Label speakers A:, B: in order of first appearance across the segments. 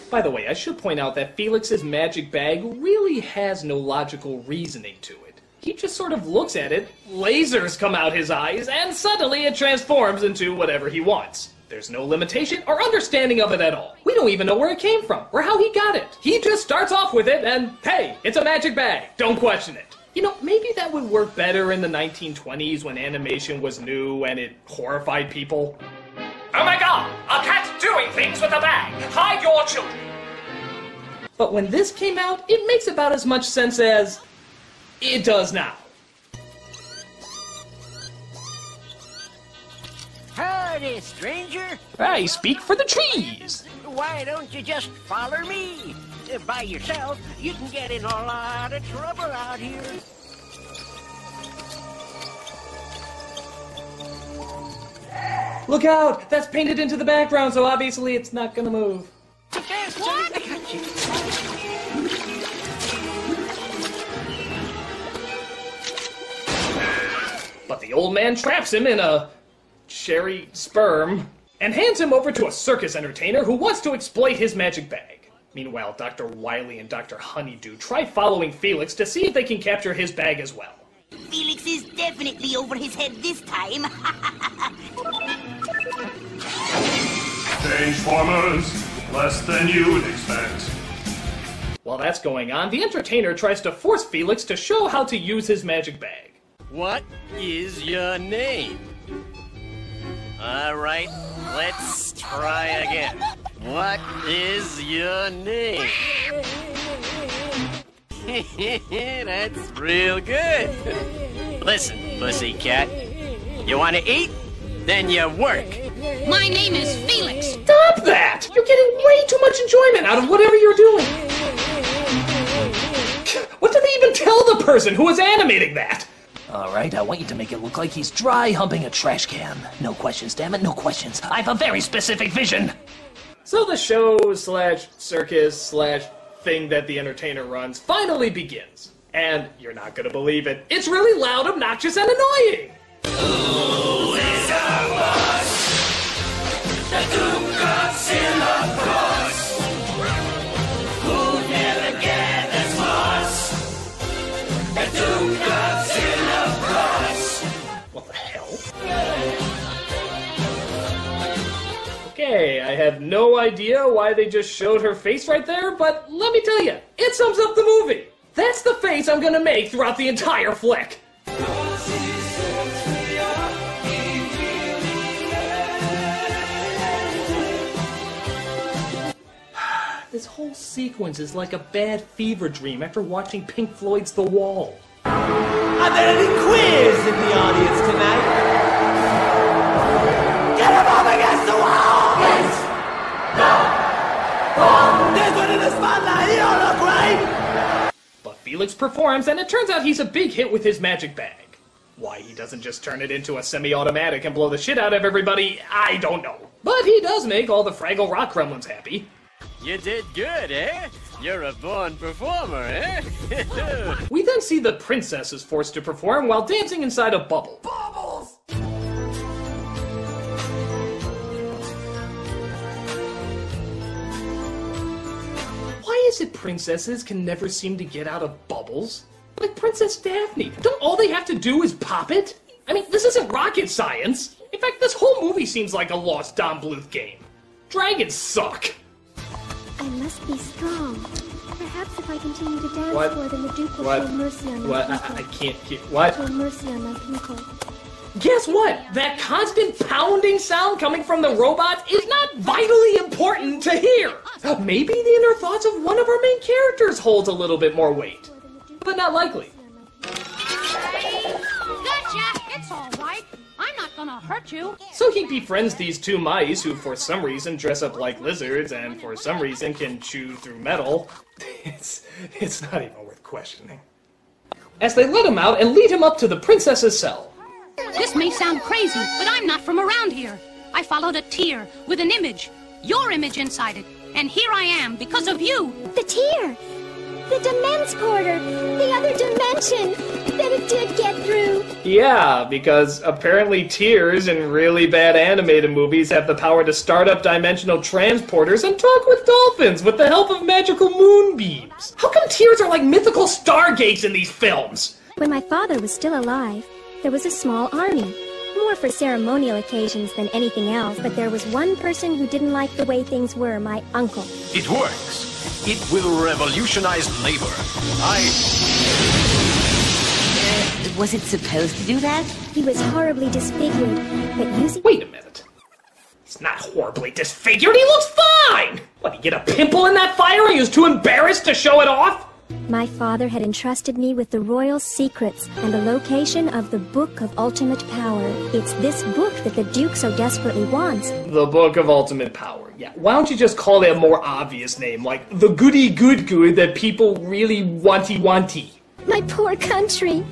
A: By the way, I should point out that Felix's magic bag really has no logical reasoning to it. He just sort of looks at it, lasers come out his eyes, and suddenly it transforms into whatever he wants. There's no limitation or understanding of it at all. We don't even know where it came from, or how he got it. He just starts off with it and, hey, it's a magic bag, don't question it. You know, maybe that would work better in the 1920s when animation was new and it horrified people. Oh my god, a cat doing things with a bag! Hide your children! But when this came out, it makes about as much sense as it does now.
B: Howdy, stranger.
A: I speak for the trees.
B: Why don't you just follow me? By yourself, you can get in a lot of trouble out here.
A: Look out! That's painted into the background, so obviously it's not gonna move.
B: What? I got you.
A: But the old man traps him in a cherry sperm and hands him over to a circus entertainer who wants to exploit his magic bag. Meanwhile, Dr. Wily and Dr. Honeydew try following Felix to see if they can capture his bag as well.
C: Felix is definitely over his head this time.
D: Strange formers, less than you'd expect.
A: While that's going on, the entertainer tries to force Felix to show how to use his magic bag.
E: What is your name? Alright, let's try again. What is your name? That's real good. Listen, pussycat. You want to eat? Then you work.
F: My name is Felix.
A: Stop that! You're getting way too much enjoyment out of whatever you're doing. What did they even tell the person who was animating that?
G: Alright, I want you to make it look like he's dry humping a trash can. No questions, damn it, no questions. I have a very specific vision.
A: So the show slash circus slash thing that the entertainer runs finally begins. And you're not gonna believe it. It's really loud, obnoxious, and annoying!
D: Who is our boss? The Duke of Silvercross. Who never gathers moss? The Duke of Silvercross.
A: What the hell? Okay, I have no idea why they just showed her face right there, but let me tell you, it sums up the movie! That's the face I'm gonna make throughout the entire flick! This whole sequence is like a bad fever dream after watching Pink Floyd's The Wall.
H: Are there any queers in the audience tonight? Get him up against the wall! Yes! No! Oh! There's one in the spotlight, he don't look right!
A: But Felix performs, and it turns out he's a big hit with his magic bag. Why he doesn't just turn it into a semi-automatic and blow the shit out of everybody, I don't know. But he does make all the Fraggle Rock gremlins happy.
E: You did good, eh? You're a born performer, eh?
A: We then see the princess is forced to perform while dancing inside a bubble.
H: Bubbles!
A: Why is it princesses can never seem to get out of bubbles? Like Princess Daphne, don't all they have to do is pop it? I mean, this isn't rocket science. In fact, this whole movie seems like a lost Don Bluth game. Dragons suck.
I: I must be strong. Perhaps if I continue to dance
A: What?
I: for them, the Duke will
A: What?
I: show mercy on my
A: What?
I: people.
A: I can't get... What?
I: Show mercy on my people.
A: Guess what? That constant pounding sound coming from the robot is not vitally important to hear. Maybe the inner thoughts of one of our main characters holds a little bit more weight. But not likely.
F: Gotcha! It's all right. I'm not gonna hurt you.
A: So he befriends these two mice who for some reason dress up like lizards and for some reason can chew through metal. It's not even worth questioning. As they let him out and lead him up to the princess's cell.
F: This may sound crazy, but I'm not from around here. I followed a tear with an image, your image inside it, and here I am because of you.
I: The tear! The Demensporter! The other dimension! Then it did get through.
A: Yeah, because apparently tears in really bad animated movies have the power to start up dimensional transporters and talk with dolphins with the help of magical moonbeams. How come tears are like mythical stargates in these films?
I: When my father was still alive, there was a small army. More for ceremonial occasions than anything else, but there was one person who didn't like the way things were, my uncle.
J: It works. It will revolutionize labor.
C: Was it supposed to do that?
I: He was horribly disfigured, but using—
A: Wait a minute. He's not horribly disfigured, he looks fine! What, he get a pimple in that fire and he was too embarrassed to show it off?
I: My father had entrusted me with the royal secrets and the location of the Book of Ultimate Power. It's this book that the Duke so desperately wants.
A: The Book of Ultimate Power. Yeah, why don't you just call it a more obvious name, like the goody good that people really wanty.
I: My poor country.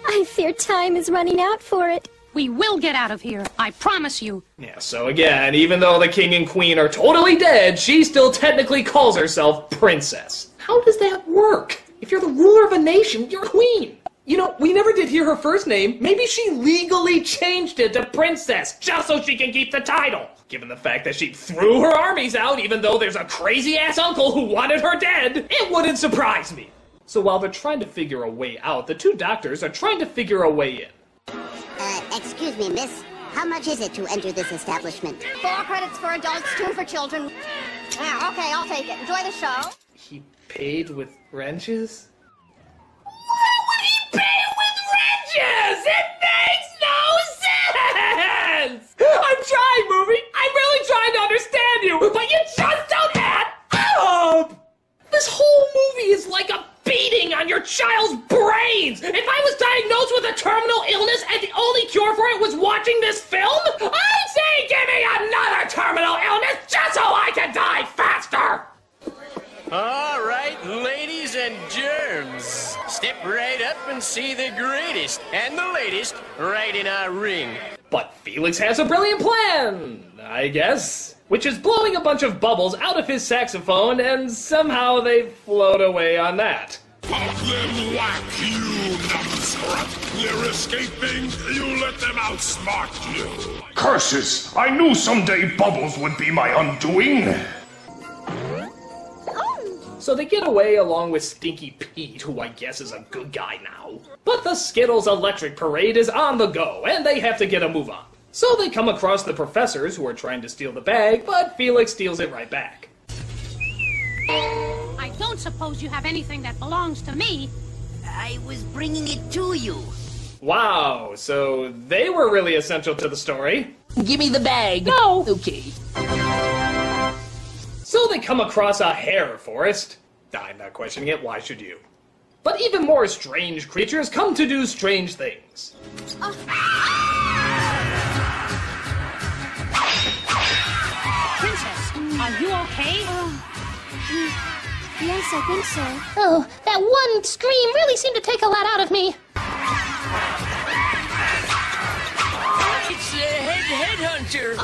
I: I fear time is running out for it.
F: We will get out of here, I promise you.
A: Yeah, so again, even though the king and queen are totally dead, she still technically calls herself princess. How does that work? If you're the ruler of a nation, you're queen. You know, we never did hear her first name. Maybe she legally changed it to princess just so she can keep the title. Given the fact that she threw her armies out even though there's a crazy-ass uncle who wanted her dead, it wouldn't surprise me. So while they're trying to figure a way out, the two doctors are trying to figure a way in.
K: Excuse me, miss. How much is it to enter this establishment?
L: 4 credits for adults, 2 for children. Yeah, okay, I'll take it. Enjoy the show.
A: He paid with wrenches?
D: Why would he pay with wrenches? It makes no sense!
A: I'm trying, movie! I'm really trying to understand you, but you just don't add up! This whole movie is like a beating on your child's brains! If I was diagnosed with a terminal illness and the only cure for it was watching this film, I'd say give me another terminal illness just so I can die faster!
E: All right, ladies and germs, step right up and see the greatest and the latest right in our ring.
A: But Felix has a brilliant plan, I guess, which is blowing a bunch of bubbles out of his saxophone, and somehow they float away on that.
M: Pop them whack, you numbskull! They're escaping, you let them outsmart you!
N: Curses! I knew someday bubbles would be my undoing!
A: So they get away along with Stinky Pete, who I guess is a good guy now. But the Skittles Electric Parade is on the go, and they have to get a move on. So they come across the professors who are trying to steal the bag, but Felix steals it right back.
F: I don't suppose you have anything that belongs to me.
C: I was bringing it to you.
A: Wow, so they were really essential to the story.
G: Give me the bag.
F: No.
G: Okay.
A: So they come across a hare forest. I'm not questioning it, why should you? But even more strange creatures come to do strange things.
F: Princess, are you okay?
I: Yes, I think so.
F: Oh, that one scream really seemed to take a lot out of me.
E: It's the headhunter.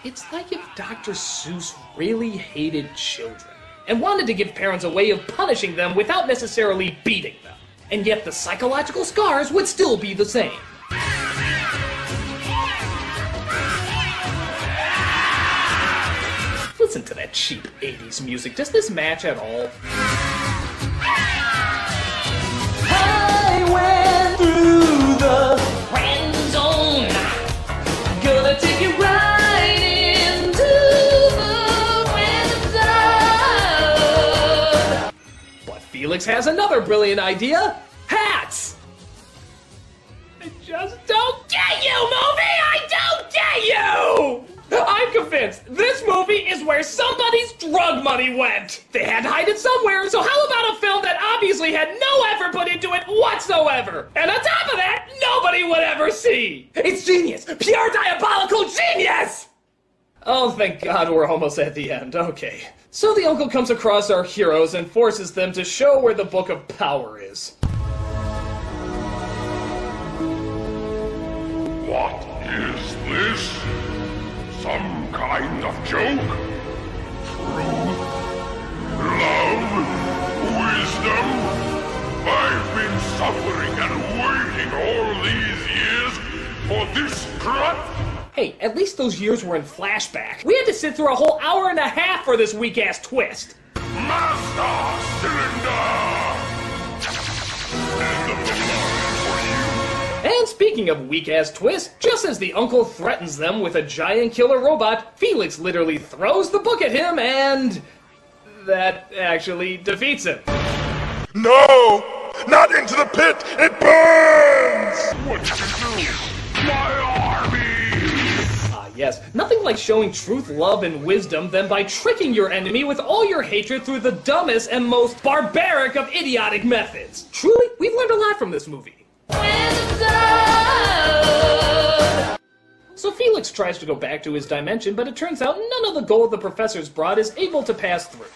A: It's like if Dr. Seuss really hated children and wanted to give parents a way of punishing them without necessarily beating them. And yet the psychological scars would still be the same. Listen to that cheap 80s music. Does this match at all?
D: I went through the friend zone. Gonna take it right into the friend zone.
A: But Felix has another brilliant idea. Hats! I just don't get you, movie! I don't get you! I'm convinced this movie is where somebody's drug money went. They had to hide it somewhere, so how about a film that obviously had no effort put into it whatsoever? And on top of that, nobody would ever see. It's genius. Pure diabolical genius! Oh, thank God we're almost at the end. Okay. So the uncle comes across our heroes and forces them to show where the Book of Power is.
M: What is this? Some kind of joke? Truth? Love? Wisdom? I've been been suffering and waiting all these years for this crap?
A: Hey, at least those years were in flashback. We had to sit through a whole hour and a half for this weak-ass twist.
M: Master Cylinder! End of the line for you.
A: And speaking of weak-ass twists, just as the uncle threatens them with a giant killer robot, Felix literally throws the book at him and... that actually defeats him.
M: No! Not into the pit! It burns! What did you do? My army!
A: Yes, nothing like showing truth, love, and wisdom than by tricking your enemy with all your hatred through the dumbest and most barbaric of idiotic methods. Truly, we've learned a lot from this movie. So Felix tries to go back to his dimension, but it turns out none of the gold the professor's brought is able to pass through.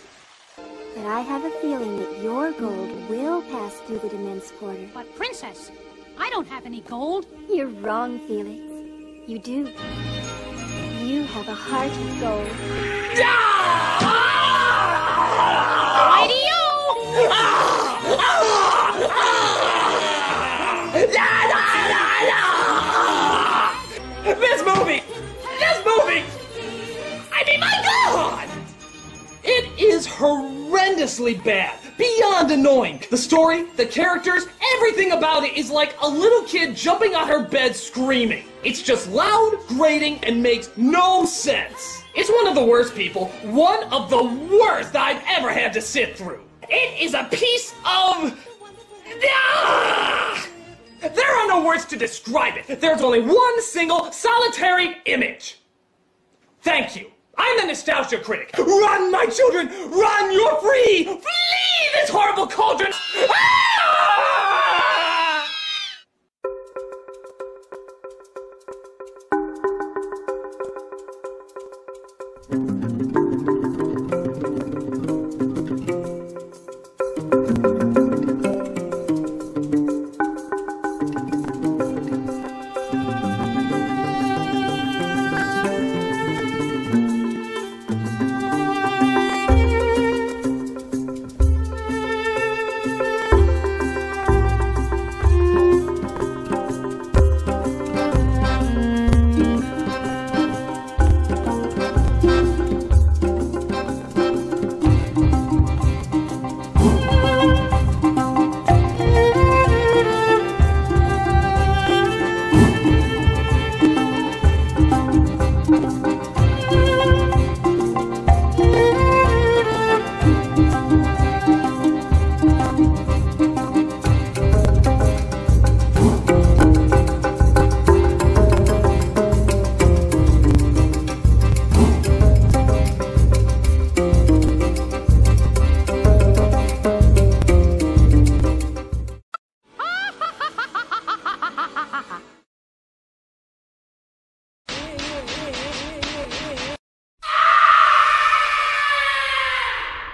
I: But I have a feeling that your gold will pass through the Dimense Porter.
F: But Princess, I don't have any gold.
I: You're wrong, Felix. You do. You have a heart of gold.
A: This movie! I mean, my God! It is horrendously bad. Beyond annoying. The story, the characters, everything about it is like a little kid jumping on her bed screaming. It's just loud, grating, and makes no sense. It's one of the worst, people. One of the worst I've ever had to sit through. It is a piece of... There are no words to describe it. There's only one single, solitary image. Thank you. I'm the Nostalgia Critic. Run, my children! Run! You're free! Flee this horrible cauldron! Ah!